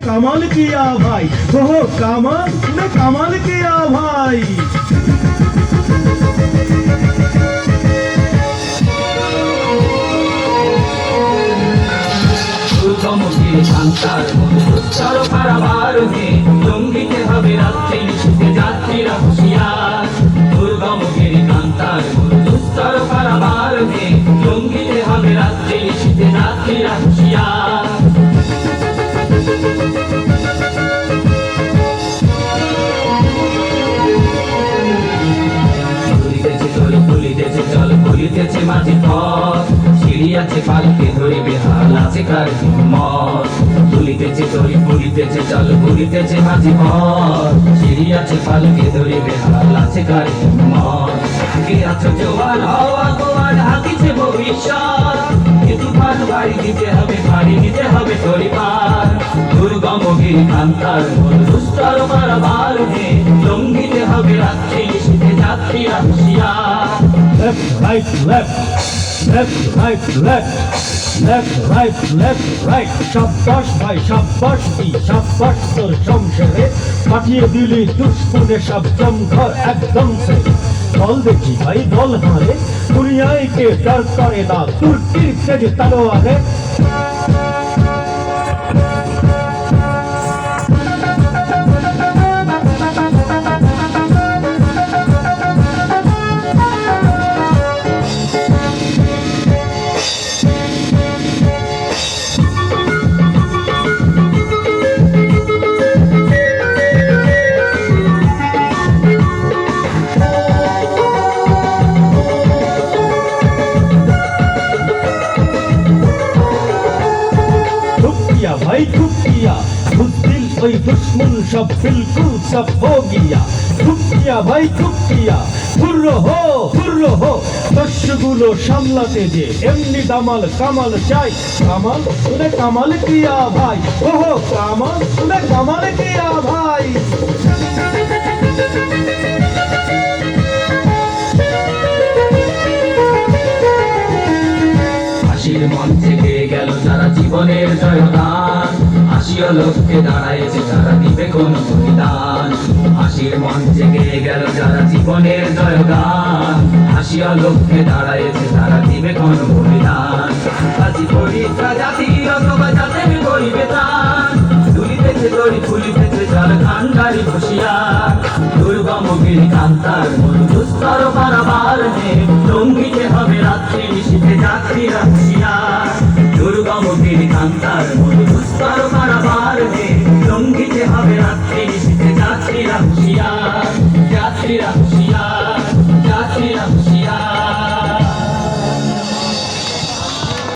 कमाल किया भाई, ओहो कमाल ने कमाल किया भाई। লঙ্ঘিতে হবে রাত্রি নিশীথে যাত্রীরা হুঁশিয়ার। দুর্গমগিরি কান্তার দুস্তর পারাবার হে, লঙ্ঘিতে হবে রাত্রি নিশীথে যাত্রীরা হুঁশিয়ার। ফুলিতেছে জল ফুলিতেছে মাঝি পথ, সিঁড়ি আছে পালকে ধরিবে হাল আছে কার হিম্মত। ফুলিতেছে তরি ফুলিতেছে জল ফুলিতেছে মাঝি পথ, সিঁড়ি আছে পালকে ধরিবে হাল আছে কার হিম্মত। কে আছো জোয়ার হওয়া গোয়ার হাকিছে ভবিষ্যৎ, এ তুফান বাড়ি দিতে হবে বাড়ি দিতে হবে তরি পার। দুর্গমগিরি কান্তার দুস্তর পারাবার হে, লঙ্ঘিতে হবে রাত্রি নিশীথে যাত্রীরা হুঁশিয়ার। Left, right, left, left, right, left, left, right, left, right। शाबाश भाई शाबाश दी शाबाश তোর শমশেরে, পাঠিয়ে দিলি দুশ্মনে সব জমঘর একদম সে। দল দেখি ভাই দল হারে, দুনিয়ায় কে ডর করে না তুর্কির তেজ তলোয়ারে। भाई चुप किया बुद्दिल ওই दुश्मन सब बिल्कुल सब हो गया। चुप किया भाई चुप किया, हुर्रो हो दस्युগুলো সামলাতে যে এমনি দামাল কামাল চাই। কামাল तूने कमाल किया भाई, ओहो कामाल तूने कमाल किया भाई। হাসির মঞ্চে গেয়ে গেল যারা জীবনের জয়গান, হাসিও লোককে দাঁড়াইছে যারা দিবে কোন বলিদান। হাসির মঞ্চে গেয়ে গেল যারা জীবনের জয়গান, হাসিও লোককে দাঁড়াইছে যারা দিবে কোন বলিদান। কাজী পরীক্ষা জাতির অথবা জাতের করিবে ত্রাণ, দুলিতেছে দড়ি ফুলিতেছে জল খান্ডারি হুঁশিয়ার। দুর্গমগিরি কান্তার দুস্তর পারাবার হে, লঙ্ঘিতে হবে রাত্রি নিশীথে যাত্রীরা হুঁশিয়ার। দুর্গমগিরি কান্তার দুস্তর পারাবার হে, লঙ্ঘিতে হবে রাত্রি নিশীথে যাত্রীরা হুঁশিয়ার, যাত্রীরা হুঁশিয়ার।